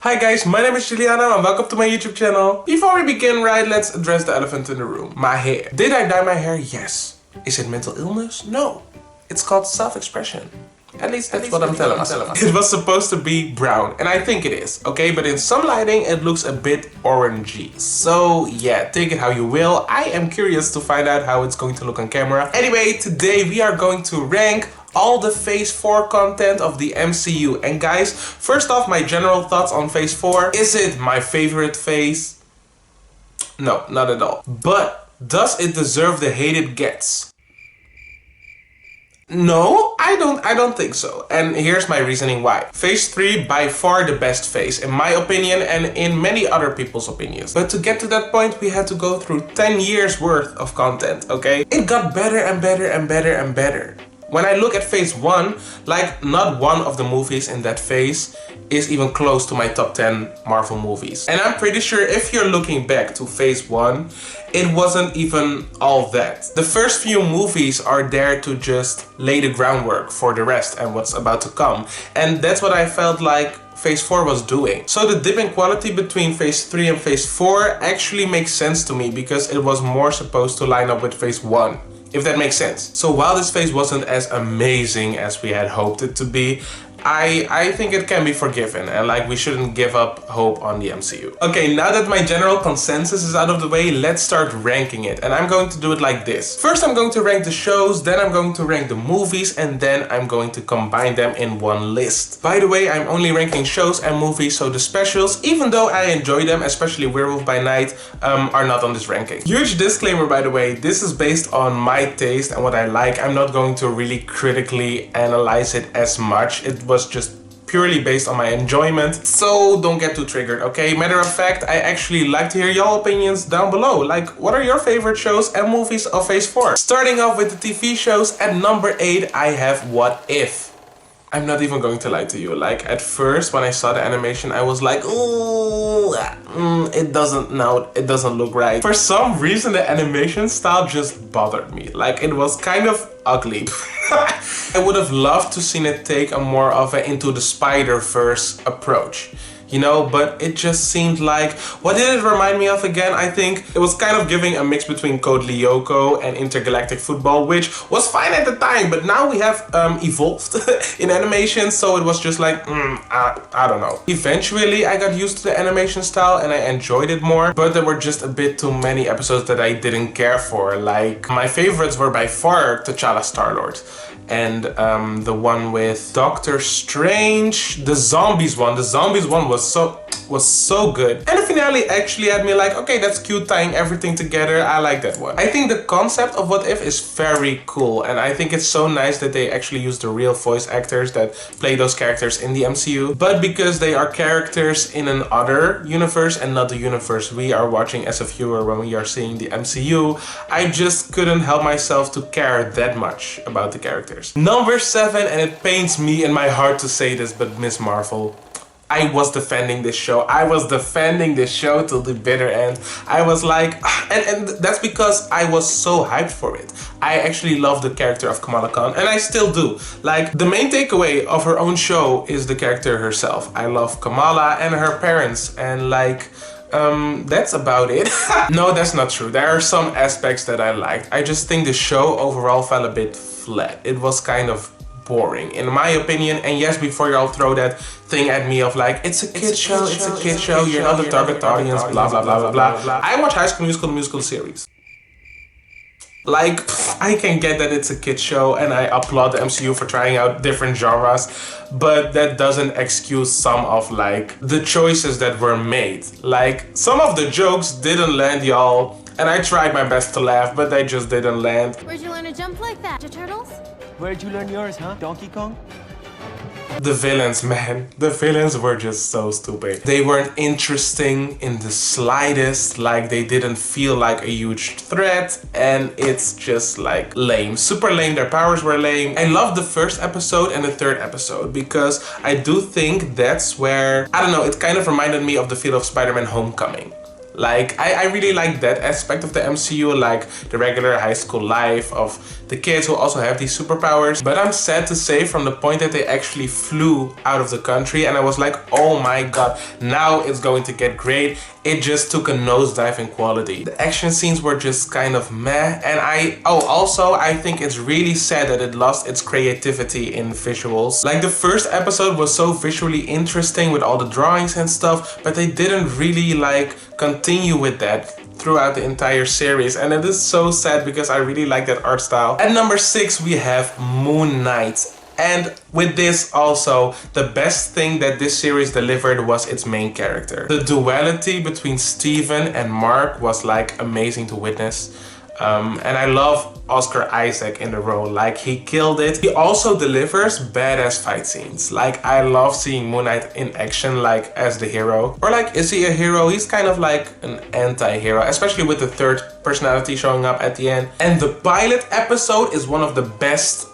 Hi guys, my name is Juliana and welcome to my YouTube channel. Before we begin, let's address the elephant in the room. My hair. Did I dye my hair? Yes. Is it mental illness? No. It's called self-expression. At least that's what I'm telling myself. It was supposed to be brown, and I think it is, okay? But in some lighting, it looks a bit orangey. So yeah, take it how you will. I am curious to find out how it's going to look on camera. Anyway, today we are going to rank all the Phase 4 content of the MCU. And guys, first off, my general thoughts on Phase 4. Is it my favorite phase? No, not at all. But does it deserve the hate it gets? No, I don't think so. And here's my reasoning why. Phase 3 by far the best phase in my opinion and in many other people's opinions. But to get to that point we had to go through 10 years worth of content, okay? It got better and better and better and better. When I look at Phase 1, like not one of the movies in that phase is even close to my top 10 Marvel movies. And I'm pretty sure if you're looking back to Phase 1, it wasn't even all that. The first few movies are there to just lay the groundwork for the rest and what's about to come. And that's what I felt like Phase 4 was doing. So the dip in quality between Phase 3 and Phase 4 actually makes sense to me because it was more supposed to line up with Phase 1. If that makes sense. So while this phase wasn't as amazing as we had hoped it to be, I think it can be forgiven and like we shouldn't give up hope on the MCU. Okay, now that my general consensus is out of the way, let's start ranking it. And I'm going to do it like this. First I'm going to rank the shows, then I'm going to rank the movies, and then I'm going to combine them in one list. By the way, I'm only ranking shows and movies, so the specials, even though I enjoy them, especially Werewolf by Night, are not on this ranking. Huge disclaimer by the way, this is based on my taste and what I like. I'm not going to really critically analyze it as much. It was just purely based on my enjoyment, so don't get too triggered, okay? Matter of fact, I actually like to hear your opinions down below. Like, what are your favorite shows and movies of Phase 4? Starting off with the TV shows, at number 8 I have What If. I'm not even going to lie to you, like at first when I saw the animation I was like, ooh, it doesn't look right. For some reason the animation style just bothered me, like it was kind of ugly. I would have loved to seen it take a more of an Into the Spider-Verse approach. You know, but it just seemed like, what did it remind me of again? I think it was kind of giving a mix between Code Lyoko and Intergalactic Football, which was fine at the time, but now we have evolved in animation, so it was just like, I don't know. Eventually I got used to the animation style and I enjoyed it more, but there were just a bit too many episodes that I didn't care for. Like, my favorites were by far T'Challa Star-Lord. And the one with Doctor Strange, the zombies one was so good. And the finale actually had me like, okay, that's cute, tying everything together. I like that one. I think the concept of What If is very cool, and I think it's so nice that they actually use the real voice actors that play those characters in the MCU. But because they are characters in an other universe and not the universe we are watching as a viewer when we are seeing the MCU, I just couldn't help myself to care that much about the characters. Number 7, and it pains me in my heart to say this, but Miss Marvel. I was defending this show. I was defending this show till the bitter end. I was like, and that's because I was so hyped for it. I actually love the character of Kamala Khan, and I still do. Like, the main takeaway of her own show is the character herself. I love Kamala and her parents, and like, that's about it. No, that's not true. There are some aspects that I liked. I just think the show overall fell a bit flat. It was kind of boring, in my opinion. And yes, before y'all throw that thing at me of like, it's a kid show, you're not the target audience, blah, blah, blah, blah, blah. I watch High School Musical, the musical series. Like, I can get that it's a kid show and I applaud the MCU for trying out different genres, but that doesn't excuse some of like the choices that were made. Like, some of the jokes didn't land, y'all, and I tried my best to laugh, but they just didn't land. Where'd you learn to jump like that, Turtles? Where'd you learn yours, huh? Donkey Kong? The villains, man. The villains were just so stupid. They weren't interesting in the slightest, like they didn't feel like a huge threat, and it's just like lame. Super lame, their powers were lame. I loved the first episode and the third episode because I do think that's where, I don't know, it kind of reminded me of the feel of Spider-Man Homecoming. Like, I really like that aspect of the MCU, like the regular high school life of the kids who also have these superpowers. But I'm sad to say, from the point that they actually flew out of the country and I was like, oh my god, now it's going to get great, it just took a nosedive in quality. The action scenes were just kind of meh, and also I think it's really sad that it lost its creativity in visuals. Like, the first episode was so visually interesting with all the drawings and stuff, but they didn't really like continue with that throughout the entire series, and it is so sad because I really like that art style. At number 6 we have Moon Knight. And with this also, the best thing that this series delivered was its main character. The duality between Steven and Mark was like amazing to witness. And I love Oscar Isaac in the role, like he killed it. He also delivers badass fight scenes. Like, I love seeing Moon Knight in action, like as the hero. Or like, is he a hero? He's kind of like an anti-hero, especially with the third personality showing up at the end. And the pilot episode is one of the best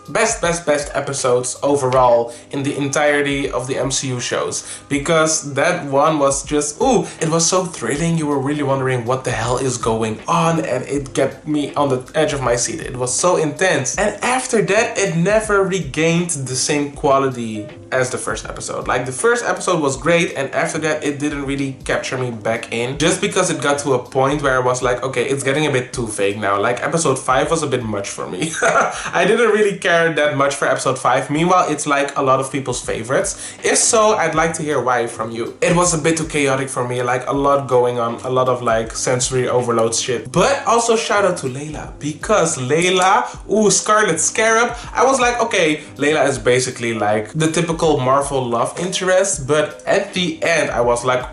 episodes overall in the entirety of the MCU shows, because that one was just, it was so thrilling. You were really wondering what the hell is going on, and it kept me on the edge of my seat. It was so intense. And after that, it never regained the same quality as the first episode. Like, the first episode was great, and after that it didn't really capture me back in, just because it got to a point where I was like, okay, it's getting a bit too fake now. Like, episode 5 was a bit much for me. I didn't really care that much for episode 5. Meanwhile, it's like a lot of people's favorites. If so, I'd like to hear why from you. It was a bit too chaotic for me, like a lot going on, a lot of like sensory overload shit. But also shout out to Layla, because Layla, Scarlet Scarab, I was like, okay, Layla is basically like the typical Marvel love interest, but at the end I was like,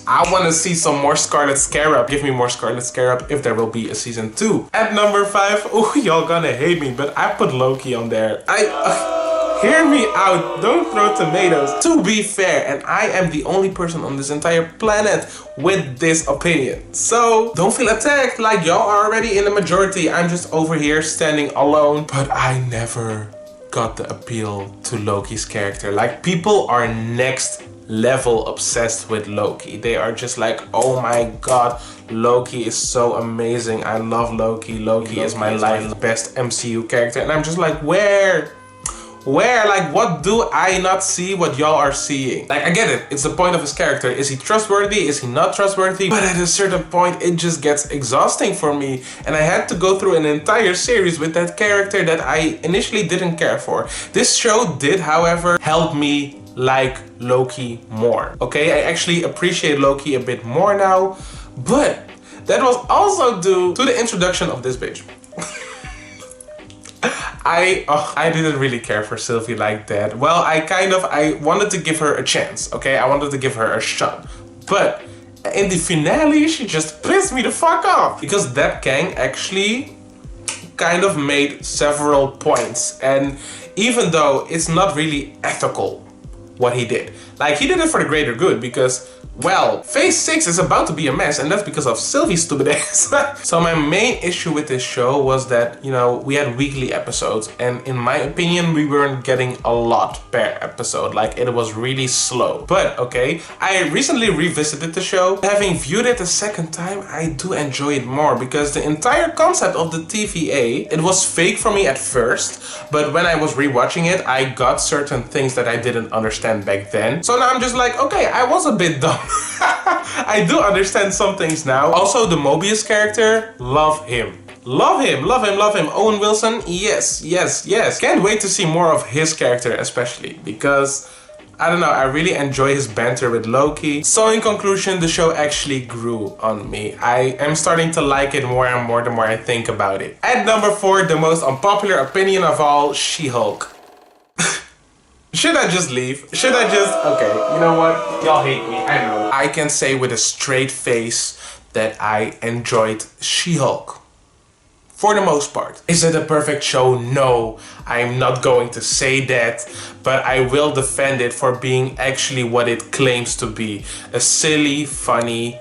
I want to see some more Scarlet Scarab. Give me more Scarlet Scarab if there will be a season 2. At number 5, y'all gonna hate me, but I put Loki on there. Hear me out, don't throw tomatoes. To be fair, and I am the only person on this entire planet with this opinion, so don't feel attacked, like y'all are already in the majority. I'm just over here standing alone. But I never got the appeal to Loki's character. Like, people are next level obsessed with Loki. They are just like, oh my god, Loki is so amazing. I love Loki. Loki is my life best MCU character. And I'm just like, where? Like, what do I not see what y'all are seeing? Like, I get it, it's the point of his character. Is he trustworthy? Is he not trustworthy? But at a certain point, it just gets exhausting for me. And I had to go through an entire series with that character that I initially didn't care for. This show did, however, help me like Loki more. Okay, I actually appreciate Loki a bit more now. But that was also due to the introduction of this bitch. I didn't really care for Sylvie like that. Well, I wanted to give her a chance, okay? I wanted to give her a shot. But in the finale, she just pissed me the fuck off. Because that Kang actually kind of made several points. And even though it's not really ethical what he did, like, he did it for the greater good, because, well, phase 6 is about to be a mess, and that's because of Sylvie's stupid ass. So my main issue with this show was that, you know, we had weekly episodes, and in my opinion, we weren't getting a lot per episode. Like, it was really slow. But, okay, I recently revisited the show. Having viewed it a second time, I do enjoy it more, because the entire concept of the TVA, it was fake for me at first, but when I was rewatching it, I got certain things that I didn't understand back then. So now I'm just like, okay, I was a bit dumb. I do understand some things now. Also, the Mobius character, love him. Love him. Owen Wilson, yes. Can't wait to see more of his character especially, because, I don't know, I really enjoy his banter with Loki. So in conclusion, the show actually grew on me. I am starting to like it more and more the more I think about it. At number 4, the most unpopular opinion of all, She-Hulk. Should I just leave? Okay, you know what? Y'all hate me, I know. I can say with a straight face that I enjoyed She-Hulk. For the most part. Is it a perfect show? No, I'm not going to say that, but I will defend it for being actually what it claims to be. A silly, funny,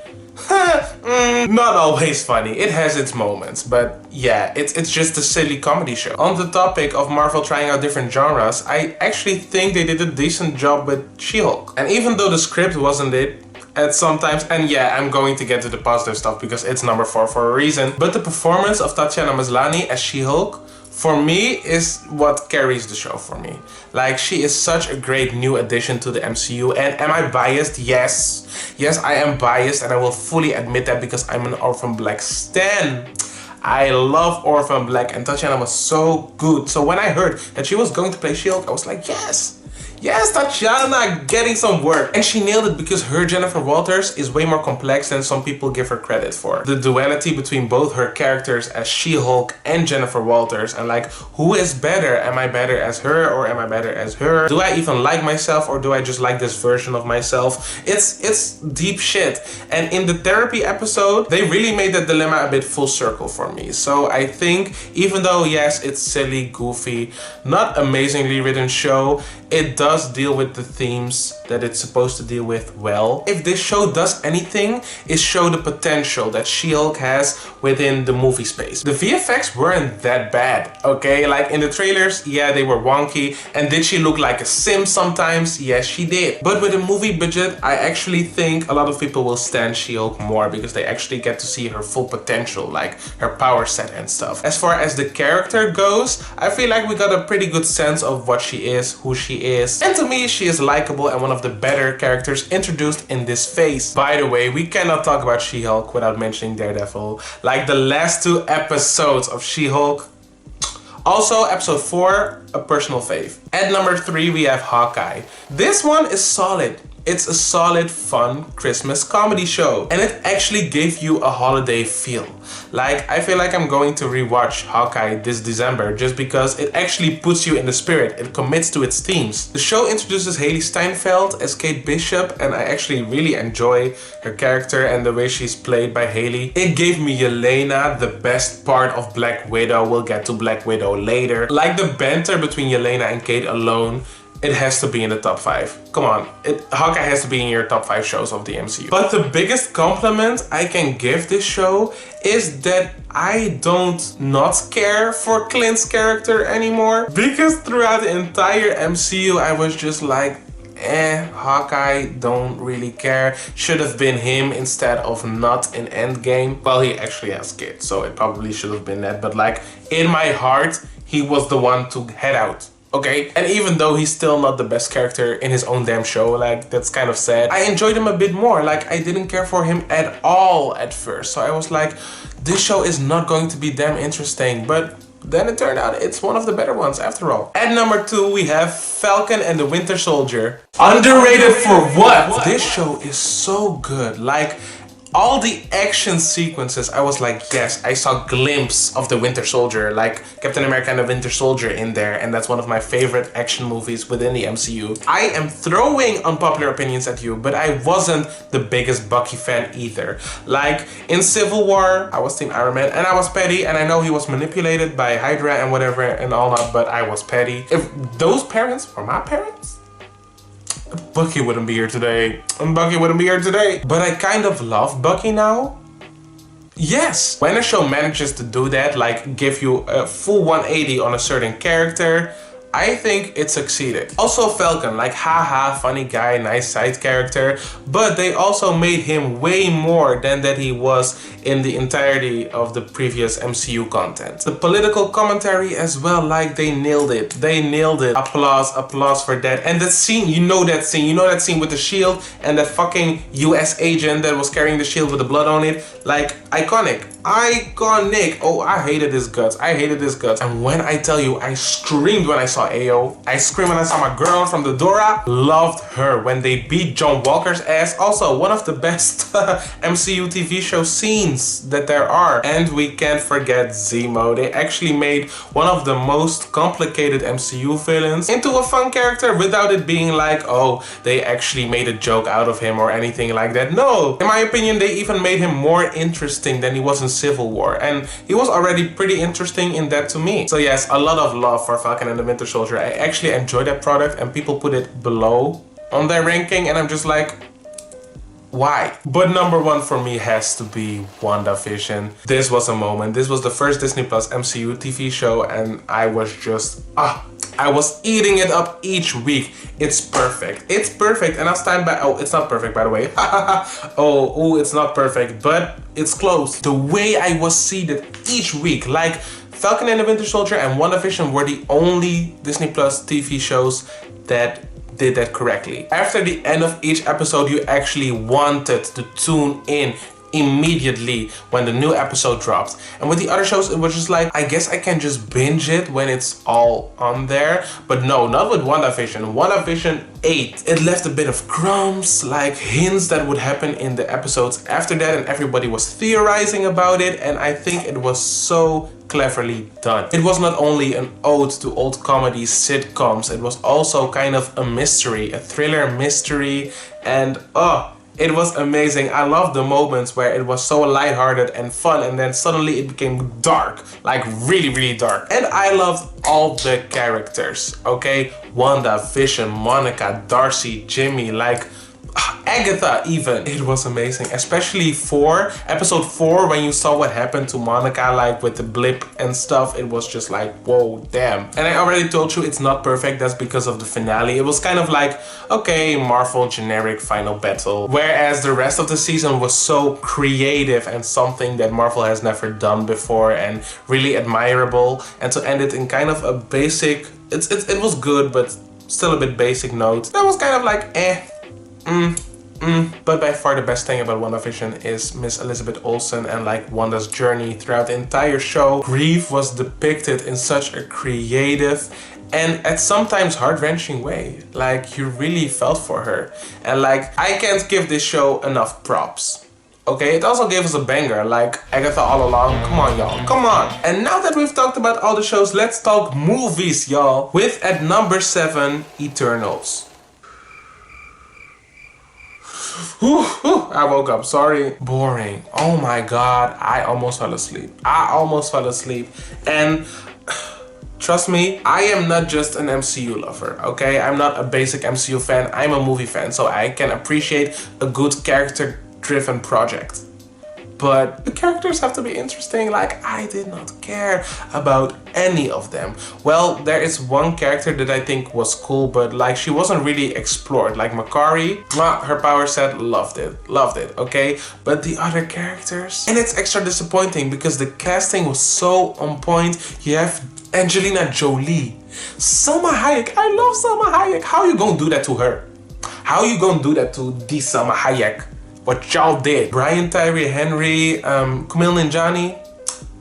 not always funny. It has its moments, but yeah, it's just a silly comedy show. On the topic of Marvel trying out different genres, I actually think they did a decent job with She-Hulk. And even though the script wasn't it, at sometimes. And yeah, I'm going to get to the positive stuff because it's number 4 for a reason. But the performance of Tatiana Maslany as She-Hulk, for me, is what carries the show for me. Like, she is such a great new addition to the MCU. And am I biased? Yes. Yes, I am biased, and I will fully admit that because I'm an Orphan Black stan. I love Orphan Black, and Tatiana was so good. So when I heard that she was going to play She-Hulk, I was like, yes. Yes, Tatiana getting some work. And she nailed it because her Jennifer Walters is way more complex than some people give her credit for. The duality between both her characters as She-Hulk and Jennifer Walters, and like, who is better? Am I better as her or am I better as her? Do I even like myself or do I just like this version of myself? It's deep shit. And in the therapy episode, they really made that dilemma a bit full circle for me. So I think, even though yes, it's silly, goofy, not amazingly written show, it does deal with the themes that it's supposed to deal with well. If this show does anything, is show the potential that She-Hulk has within the movie space. The VFX weren't that bad, okay? Like in the trailers, yeah, they were wonky. And did she look like a sim sometimes? Yes, she did. But with a movie budget, I actually think a lot of people will stand She-Hulk more because they actually get to see her full potential, like her power set and stuff. As far as the character goes, I feel like we got a pretty good sense of what she is, who she is. And to me, she is likable and one of the better characters introduced in this phase. By the way, we cannot talk about She-Hulk without mentioning Daredevil. Like the last 2 episodes of She-Hulk. Also, episode 4, a personal fave. At number 3, we have Hawkeye. This one is solid. It's a solid, fun Christmas comedy show. And it actually gave you a holiday feel. Like, I feel like I'm going to rewatch Hawkeye this December just because it actually puts you in the spirit. It commits to its themes. The show introduces Haley Steinfeld as Kate Bishop, and I actually really enjoy her character and the way she's played by Haley. It gave me Yelena, the best part of Black Widow. We'll get to Black Widow later. Like the banter between Yelena and Kate alone, it has to be in the top 5. Come on, Hawkeye has to be in your top 5 shows of the MCU. But the biggest compliment I can give this show is that I don't not care for Clint's character anymore. Because throughout the entire MCU, I was just like, Hawkeye, don't really care. Should have been him instead of not in Endgame. Well, he actually has kids, so it probably should have been that. But like, in my heart, he was the one to head out. Okay, and even though he's still not the best character in his own damn show, like, that's kind of sad, I enjoyed him a bit more. Like, I didn't care for him at all at first. So I was like, this show is not going to be damn interesting. But then it turned out it's one of the better ones after all. At number 2, we have Falcon and the Winter Soldier. Underrated for what? This show is so good. Like, all the action sequences, I was like, yes, I saw a glimpse of the Winter Soldier, like Captain America and the Winter Soldier in there, and that's one of my favorite action movies within the MCU. I am throwing unpopular opinions at you, but I wasn't the biggest Bucky fan either. Like, in Civil War, I was Team Iron Man, and I was petty, and I know he was manipulated by Hydra and whatever and all that, but I was petty. If those parents were my parents, Bucky wouldn't be here today. Bucky wouldn't be here today. But I kind of love Bucky now. Yes. When a show manages to do that, like give you a full 180 on a certain character, I think it succeeded. Also Falcon, like haha, funny guy, nice side character, but they also made him way more than that he was in the entirety of the previous MCU content. The political commentary as well, like they nailed it. They nailed it. Applause, applause for that. And that scene, you know that scene with the shield and that fucking US agent that was carrying the shield with the blood on it. Like, iconic. Iconic. Oh, I hated his guts. I hated his guts. And when I tell you, I screamed when I saw Ayo. I screamed when I saw my girl from the Dora. Loved her when they beat John Walker's ass. Also, one of the best MCU TV show scenes that there are. And we can't forget Zemo. They actually made one of the most complicated MCU villains into a fun character without it being like, oh, they actually made a joke out of him or anything like that. No, in my opinion, they even made him more interesting than he was in Civil War, and he was already pretty interesting in that to me. So yes, a lot of love for Falcon and the Winter Soldier. I actually enjoy that product, and people put it below on their ranking, and I'm just like, why? But number 1 for me has to be WandaVision. This was a moment. This was the first Disney Plus MCU TV show, and I was just, I was eating it up each week. It's perfect. It's perfect, and I'll stand by. Oh, it's not perfect, by the way. oh, it's not perfect, but it's close. The way I was seated each week, like Falcon and the Winter Soldier and WandaVision were the only Disney Plus TV shows that did that correctly. After the end of each episode, you actually wanted to tune in immediately when the new episode dropped. And with the other shows, it was just like, I guess I can just binge it when it's all on there. But no, not with WandaVision. WandaVision ate. It left a bit of crumbs, like hints that would happen in the episodes after that, and everybody was theorizing about it, and I think it was so cleverly done. It was not only an ode to old comedy sitcoms, it was also kind of a mystery, a thriller mystery, and it was amazing. I loved the moments where it was so lighthearted and fun, and then suddenly it became dark, like really, really dark. And I loved all the characters, okay? Wanda, Vision, Monica, Darcy, Jimmy, like Agatha even. It was amazing, especially episode 4, when you saw what happened to Monica, like with the blip and stuff. It was just like, whoa, damn. And I already told you it's not perfect. That's because of the finale. It was kind of like, okay, Marvel generic final battle, whereas the rest of the season was so creative and something that Marvel has never done before, and really admirable. And to end it in kind of a basic, it was good, but still a bit basic note, that was kind of like But by far the best thing about WandaVision is Miss Elizabeth Olsen and like Wanda's journey throughout the entire show. Grief was depicted in such a creative and at sometimes heart-wrenching way. Like, you really felt for her. And like, I can't give this show enough props. Okay, it also gave us a banger, like Agatha All Along. Come on, y'all, come on. And now that we've talked about all the shows, let's talk movies, y'all. With at number 7, Eternals. I woke up, sorry. Boring. Oh my god, I almost fell asleep. And trust me, I am not just an MCU lover, okay? I'm not a basic MCU fan, I'm a movie fan, so I can appreciate a good character-driven project. But the characters have to be interesting. Like, I did not care about any of them. Well, there is one character that I think was cool, but like, she wasn't really explored. Like Makari, her power set, loved it, okay? But the other characters, and it's extra disappointing because the casting was so on point. You have Angelina Jolie, Salma Hayek. I love Salma Hayek. How you gonna do that to her? How you gonna do that to the Salma Hayek? What y'all did. Brian Tyree Henry, Kumail Nanjiani,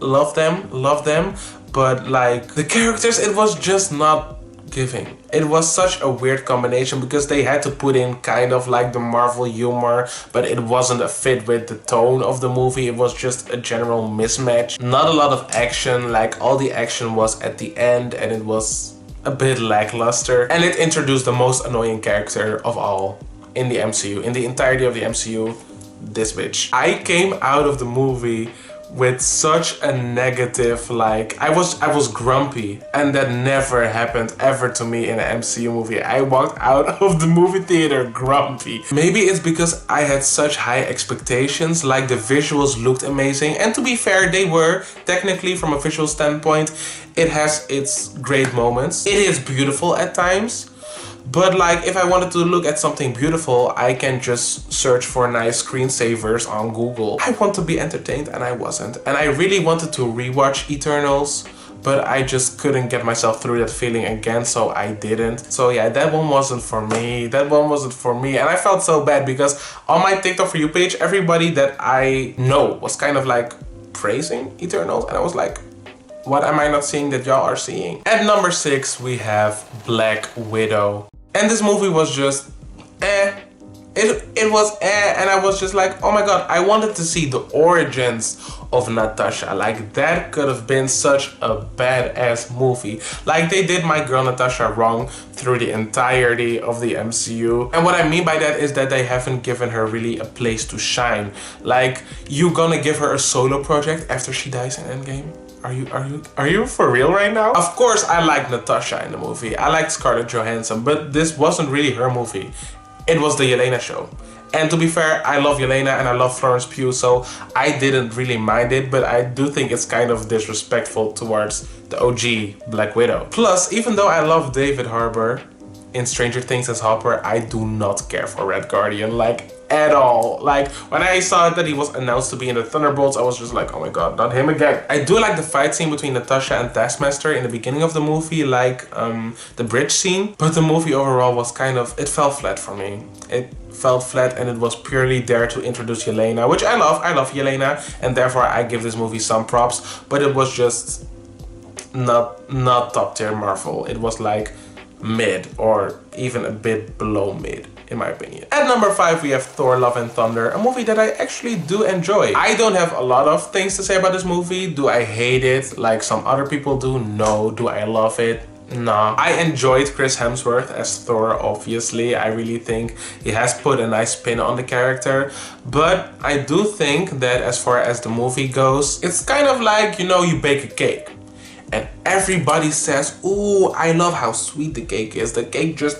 love them, but like the characters, it was just not giving. It was such a weird combination because they had to put in kind of like the Marvel humor, but it wasn't a fit with the tone of the movie. It was just a general mismatch. Not a lot of action, like all the action was at the end, and it was a bit lackluster. And it introduced the most annoying character of all in the MCU, in the entirety of the MCU, this bitch. I came out of the movie with such a negative, like, I was grumpy, and that never happened ever to me in an MCU movie. I walked out of the movie theater grumpy. Maybe it's because I had such high expectations, like the visuals looked amazing, and to be fair, they were, technically from a visual standpoint, it has its great moments. It is beautiful at times. But like, if I wanted to look at something beautiful, I can just search for nice screensavers on Google. I want to be entertained, and I wasn't. And I really wanted to rewatch Eternals, but I just couldn't get myself through that feeling again, so I didn't. So yeah, that one wasn't for me. And I felt so bad because on my TikTok For You page, everybody that I know was kind of like praising Eternals, and I was like, what am I not seeing that y'all are seeing? At number 6, we have Black Widow. And this movie was just It was and I was just like, oh my god, I wanted to see the origins of Natasha. Like, that could have been such a badass movie. Like, they did my girl Natasha wrong through the entirety of the MCU. And what I mean by that is that they haven't given her really a place to shine. Like, you gonna give her a solo project after she dies in Endgame? Are you for real right now? Of course I liked Natasha in the movie. I liked Scarlett Johansson, but this wasn't really her movie. It was the Yelena show. And to be fair, I love Yelena and I love Florence Pugh, so I didn't really mind it, but I do think it's kind of disrespectful towards the OG Black Widow. Plus, even though I love David Harbour in Stranger Things as Hopper, I do not care for Red Guardian, like, at all. Like, when I saw that he was announced to be in the Thunderbolts, I was just like, oh my god, not him again. I do like the fight scene between Natasha and Taskmaster in the beginning of the movie, like the bridge scene, but the movie overall was kind of, it fell flat for me. It felt flat and it was purely there to introduce Yelena, which I love Yelena, and therefore I give this movie some props, but it was just not top tier Marvel. It was like mid or even a bit below mid, in my opinion. At number 5 we have Thor Love and Thunder, a movie that I actually do enjoy. I don't have a lot of things to say about this movie. Do I hate it like some other people do? No. Do I love it? Nah. I enjoyed Chris Hemsworth as Thor, obviously. I really think he has put a nice spin on the character, but I do think that as far as the movie goes, it's kind of like, you know, you bake a cake and everybody says, ooh, I love how sweet the cake is. The cake just,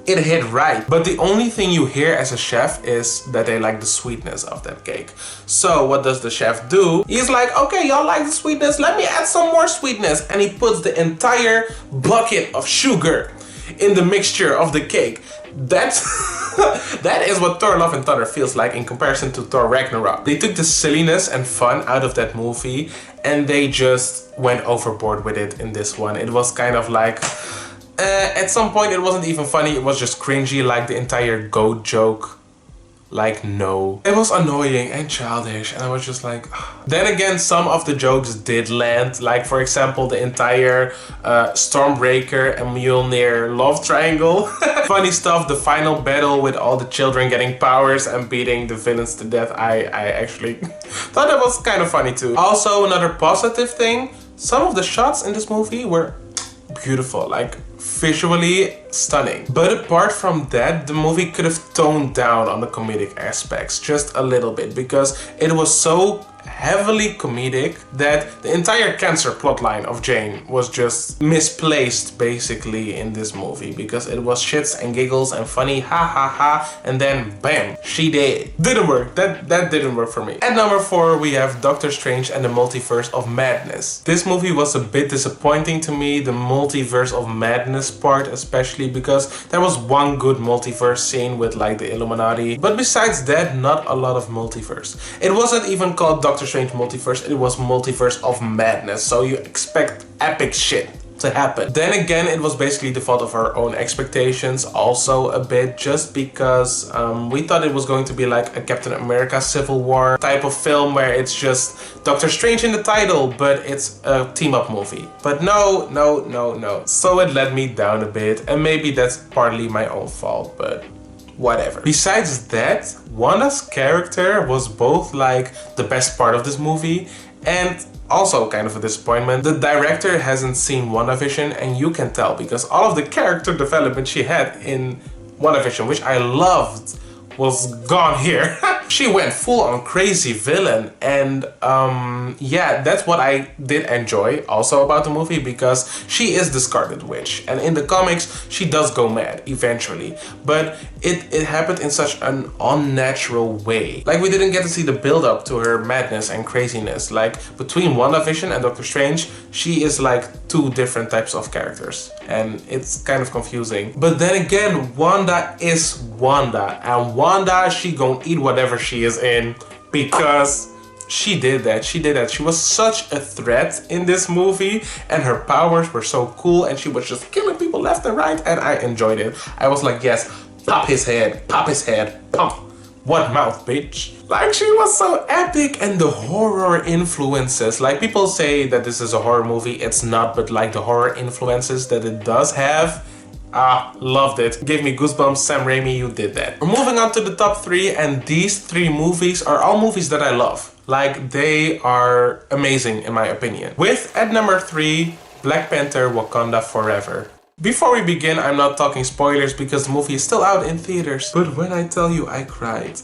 it hit right. But the only thing you hear as a chef is that they like the sweetness of that cake. So what does the chef do? He's like, okay, y'all like the sweetness, let me add some more sweetness. And he puts the entire bucket of sugar in the mixture of the cake. That's that is what Thor Love and Thunder feels like in comparison to Thor Ragnarok. They took the silliness and fun out of that movie and they just went overboard with it in this one. It was kind of like, at some point it wasn't even funny, it was just cringy, like the entire goat joke. Like, no. It was annoying and childish and I was just like, ugh. Then again, some of the jokes did land. Like, for example, the entire Stormbreaker and Mjolnir love triangle. Funny stuff, the final battle with all the children getting powers and beating the villains to death. I actually thought that was kind of funny too. Also, another positive thing, some of the shots in this movie were beautiful, like visually stunning. But apart from that, the movie could have toned down on the comedic aspects just a little bit, because it was so heavily comedic that the entire cancer plotline of Jane was just misplaced basically in this movie, because it was shits and giggles and funny, ha ha ha, and then bam, she dead. Didn't work. That didn't work for me. At number 4 we have Doctor Strange and the Multiverse of Madness. This movie was a bit disappointing to me, the Multiverse of Madness part especially, because there was one good multiverse scene with like the Illuminati, but besides that, not a lot of multiverse. It wasn't even called Doctor Strange Multiverse, it was Multiverse of Madness, so you expect epic shit to happen. Then again, it was basically the fault of our own expectations also a bit, just because we thought it was going to be like a Captain America Civil War type of film where it's just Doctor Strange in the title, but it's a team-up movie. But no. So it let me down a bit, and maybe that's partly my own fault, but whatever. Besides that, Wanda's character was both like the best part of this movie and also kind of a disappointment. The director hasn't seen WandaVision, and you can tell, because all of the character development she had in WandaVision, which I loved, was gone here. She went full on crazy villain, and yeah, that's what I did enjoy also about the movie, because she is the Scarlet Witch, and in the comics she does go mad eventually, but it happened in such an unnatural way. Like, we didn't get to see the build up to her madness and craziness. Like, between WandaVision and Doctor Strange, she is like two different types of characters, and it's kind of confusing. But then again, Wanda is Wanda, and Wanda, she gon' eat whatever she is in, because she did that. She was such a threat in this movie, and her powers were so cool, and she was just killing people left and right, and I enjoyed it. I was like, yes, pop his head, pump. What mouth, bitch? Like, she was so epic, and the horror influences. Like, people say that this is a horror movie, it's not, but like the horror influences that it does have, loved it. Gave me goosebumps. Sam Raimi, you did that. We're moving on to the top 3, and these 3 movies are all movies that I love. Like, they are amazing in my opinion. With, at number 3, Black Panther Wakanda Forever. Before we begin, I'm not talking spoilers because the movie is still out in theaters. But when I tell you I cried,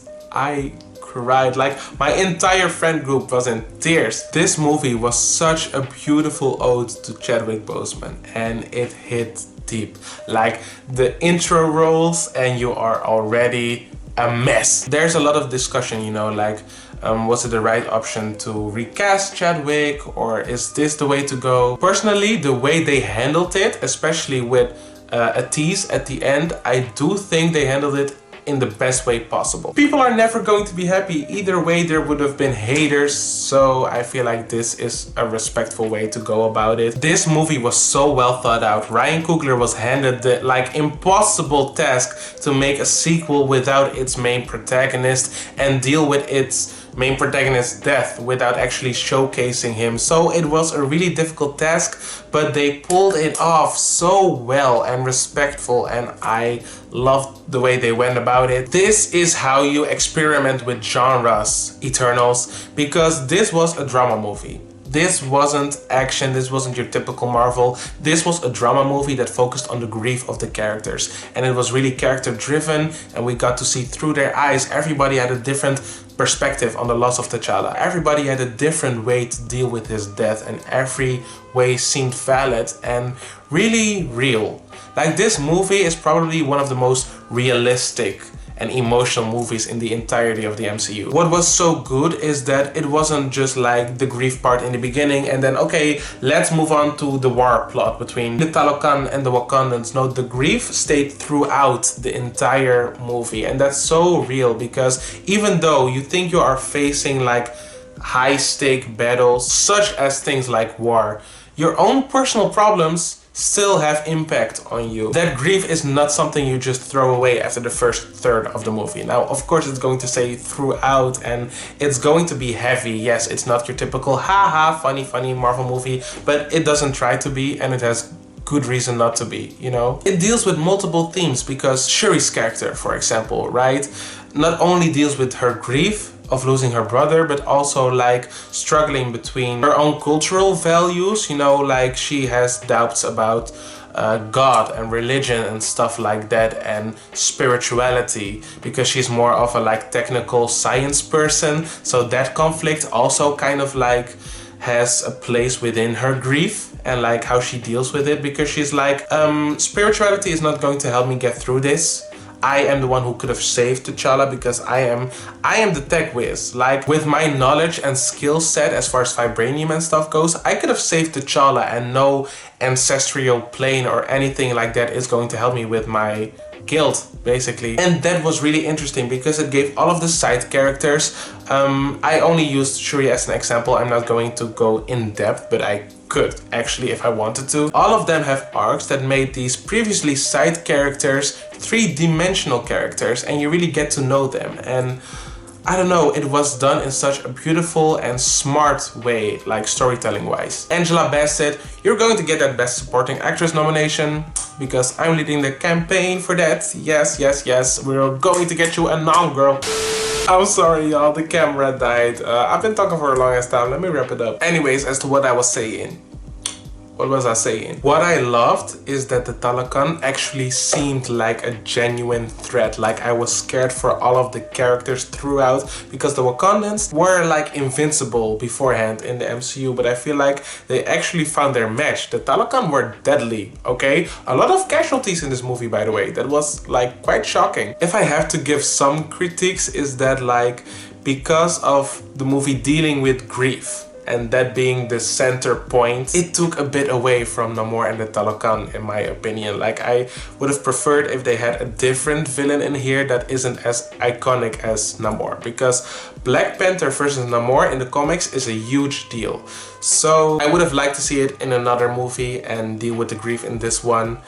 like my entire friend group was in tears. This movie was such a beautiful ode to Chadwick Boseman, and it hit deep. Like, the intro rolls and you are already a mess. There's a lot of discussion, you know, like was it the right option to recast Chadwick, or is this the way to go? Personally, the way they handled it, especially with a tease at the end, I do think they handled it in the best way possible. People are never going to be happy. Either way, there would have been haters, so I feel like this is a respectful way to go about it. This movie was so well thought out. Ryan Coogler was handed the like impossible task to make a sequel without its main protagonist and deal with its main protagonist's death without actually showcasing him. So it was a really difficult task, but they pulled it off so well and respectful, and I loved the way they went about it. This is how you experiment with genres, Eternals, because this was a drama movie. This wasn't action, this wasn't your typical Marvel. This was a drama movie that focused on the grief of the characters. And it was really character driven, and we got to see through their eyes. Everybody had a different perspective on the loss of T'Challa. Everybody had a different way to deal with his death, and every way seemed valid and really real. Like, this movie is probably one of the most realistic and emotional movies in the entirety of the MCU. What was so good is that it wasn't just like the grief part in the beginning and then okay, let's move on to the war plot between the Talokan and the Wakandans. No, the grief stayed throughout the entire movie, and that's so real because even though you think you are facing like high stake battles such as things like war, your own personal problems still have impact on you. That grief is not something you just throw away after the first third of the movie. Now, of course, it's going to say throughout and it's going to be heavy. Yes, it's not your typical haha, funny Marvel movie, but it doesn't try to be, and it has good reason not to be, you know? It deals with multiple themes because Shuri's character, for example, right, not only deals with her grief of losing her brother, but also like struggling between her own cultural values, you know, like she has doubts about God and religion and stuff like that, and spirituality, because she's more of a like technical science person. So that conflict also kind of like has a place within her grief and like how she deals with it, because she's like, spirituality is not going to help me get through this. I am the one who could have saved T'Challa because I am the tech whiz. Like, with my knowledge and skill set as far as vibranium and stuff goes, I could have saved T'Challa, and no ancestral plane or anything like that is going to help me with my guilt, basically. And that was really interesting because it gave all of the side characters, I only used Shuri as an example, I'm not going to go in depth, but I could actually if I wanted to. All of them have arcs that made these previously side characters three-dimensional characters, and you really get to know them. And I don't know, it was done in such a beautiful and smart way, like storytelling wise. Angela Bassett, you're going to get that Best Supporting Actress nomination because I'm leading the campaign for that. Yes, we're going to get you a nom, girl. I'm sorry, y'all, the camera died. I've been talking for a long ass time, let me wrap it up. Anyways, as to what I was saying. What was I saying? What I loved is that the Talokan actually seemed like a genuine threat. Like, I was scared for all of the characters throughout, because the Wakandans were like invincible beforehand in the MCU, but I feel like they actually found their match. The Talokan were deadly, okay? A lot of casualties in this movie, by the way. That was like quite shocking. If I have to give some critiques, is that like, because of the movie dealing with grief, and that being the center point, it took a bit away from Namor and the Talokan, in my opinion. Like, I would have preferred if they had a different villain in here that isn't as iconic as Namor, because Black Panther versus Namor in the comics is a huge deal. So I would have liked to see it in another movie and deal with the grief in this one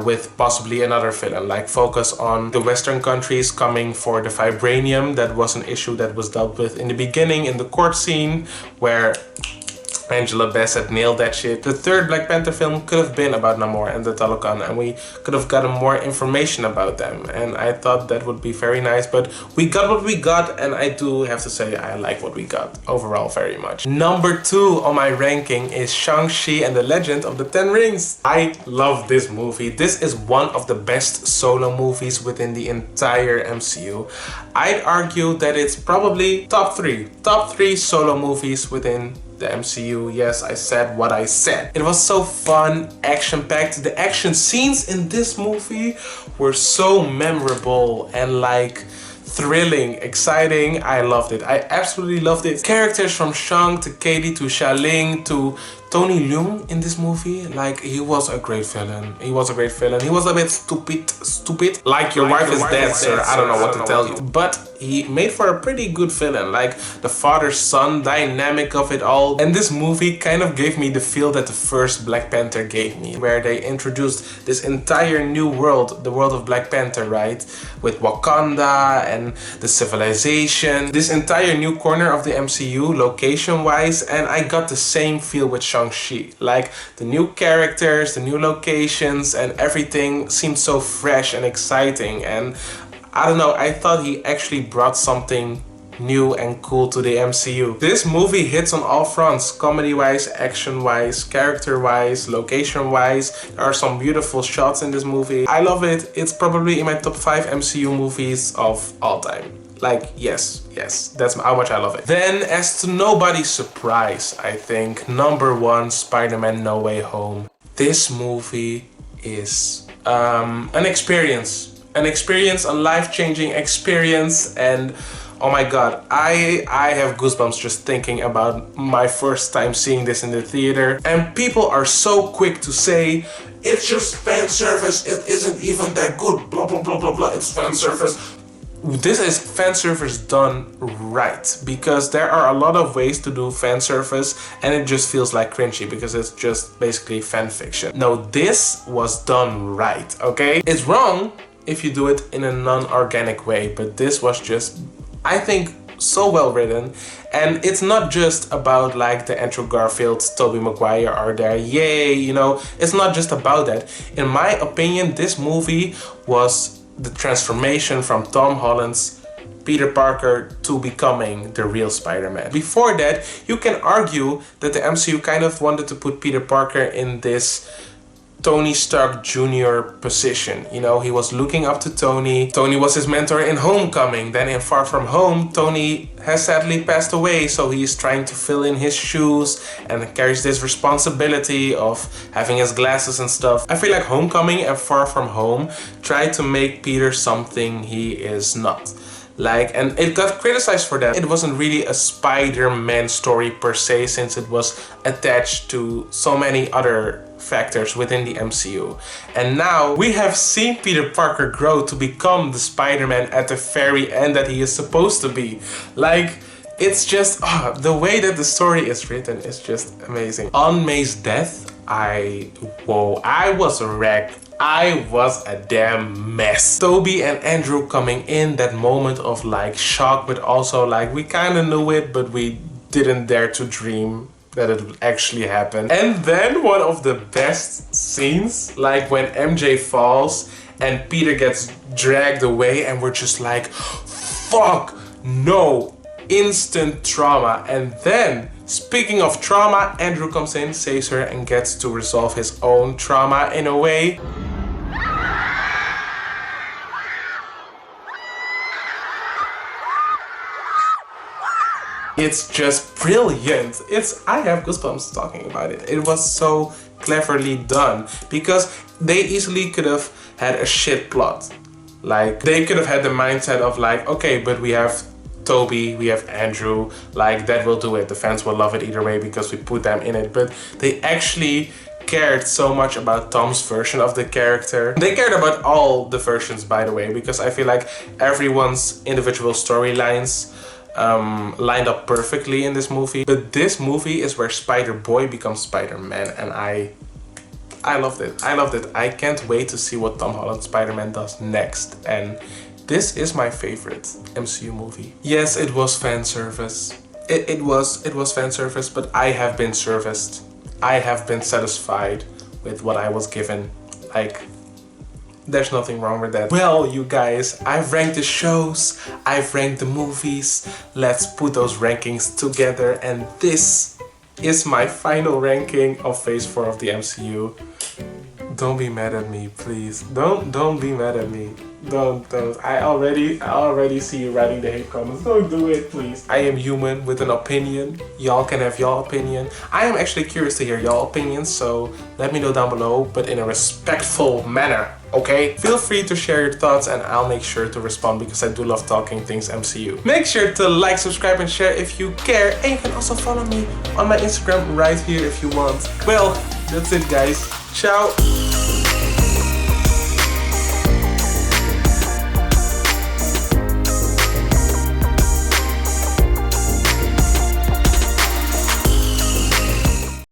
with possibly another villain, like focus on the Western countries coming for the vibranium. That was an issue that was dealt with in the beginning in the court scene where Angela Bassett nailed that shit. The third Black Panther film could have been about Namor and the Talokan, and we could have gotten more information about them, and I thought that would be very nice, but we got what we got, and I do have to say I like what we got overall very much. Number 2 on my ranking is Shang-Chi and the Legend of the Ten Rings. I love this movie. This is one of the best solo movies within the entire MCU. I'd argue that it's probably top 3 solo movies within the MCU. Yes, I said what I said. It was so fun, action-packed. The action scenes in this movie were so memorable and like thrilling, exciting. I loved it. I absolutely loved it. Characters from Shang to Katie to Xialing to Tony Leung in this movie, like, he was a great villain. He was a great villain. He was a bit stupid. Like your wife is dead, sir. I don't know what to tell you. But he made for a pretty good villain, like the father-son dynamic of it all. And this movie kind of gave me the feel that the first Black Panther gave me, where they introduced this entire new world, the world of Black Panther, right? With Wakanda and the civilization, this entire new corner of the MCU location-wise, and I got the same feel with Shang-Chi. Like, the new characters, the new locations, and everything seemed so fresh and exciting, and I don't know, I thought he actually brought something new and cool to the MCU. This movie hits on all fronts, comedy-wise, action-wise, character-wise, location-wise. There are some beautiful shots in this movie. I love it. It's probably in my top 5 MCU movies of all time. Like, yes, that's how much I love it. Then, as to nobody's surprise, I think, number 1, Spider-Man No Way Home. This movie is an experience. An experience, a life-changing experience, and oh my god, I have goosebumps just thinking about my first time seeing this in the theater. And people are so quick to say, it's just fan service, it isn't even that good, blah blah blah blah blah, it's fan service. This is fan service done right, because there are a lot of ways to do fan service and it just feels like cringy because it's just basically fan fiction. No, this was done right, okay? It's wrong if you do it in a non-organic way, but this was just, I think, so well written. And it's not just about like the Andrew Garfield, Tobey Maguire are there, yay, you know, it's not just about that. In my opinion, this movie was the transformation from Tom Holland's Peter Parker to becoming the real Spider-Man. Before that, you can argue that the MCU kind of wanted to put Peter Parker in this Tony Stark Jr. position. You know, he was looking up to Tony. Tony was his mentor in Homecoming. Then in Far From Home, Tony has sadly passed away, so he's trying to fill in his shoes and carries this responsibility of having his glasses and stuff. I feel like Homecoming and Far From Home tried to make Peter something he is not. Like, and it got criticized for that. It wasn't really a Spider-Man story per se, since it was attached to so many other factors within the MCU. And now we have seen Peter Parker grow to become the Spider-Man at the very end that he is supposed to be. Like, it's just, the way that the story is written is just amazing. On May's death, I was a wreck. I was a damn mess. Toby and Andrew coming in, that moment of like shock, but also like we kind of knew it, but we didn't dare to dream that it would actually happen. And then one of the best scenes, like when MJ falls and Peter gets dragged away and we're just like, fuck, no, instant trauma. And then, speaking of trauma, Andrew comes in, saves her, and gets to resolve his own trauma in a way. It's just brilliant. I have goosebumps talking about it. It was so cleverly done, because they easily could have had a shit plot. Like, they could have had the mindset of like, okay, but we have Toby, we have Andrew, like that will do it. The fans will love it either way because we put them in it. But they actually cared so much about Tom's version of the character. They cared about all the versions, by the way, because I feel like everyone's individual storylines lined up perfectly in this movie. But this movie is where Spider-Boy becomes Spider-Man, and I loved it. I loved it. I can't wait to see what Tom Holland Spider-Man does next. And this is my favorite MCU movie. Yes, it was fan service. It was fan service, but I have been serviced. I have been satisfied with what I was given. Like, there's nothing wrong with that. Well, you guys, I've ranked the shows, I've ranked the movies. Let's put those rankings together, and this is my final ranking of Phase 4 of the MCU. Don't be mad at me, please. Don't be mad at me. Don't. I already see you writing the hate comments. Don't do it, please. I am human with an opinion. Y'all can have your opinion. I am actually curious to hear your opinions, so let me know down below, but in a respectful manner, okay? Feel free to share your thoughts and I'll make sure to respond because I do love talking things MCU. Make sure to like, subscribe and share if you care, and you can also follow me on my Instagram right here if you want. Well, that's it guys. Ciao!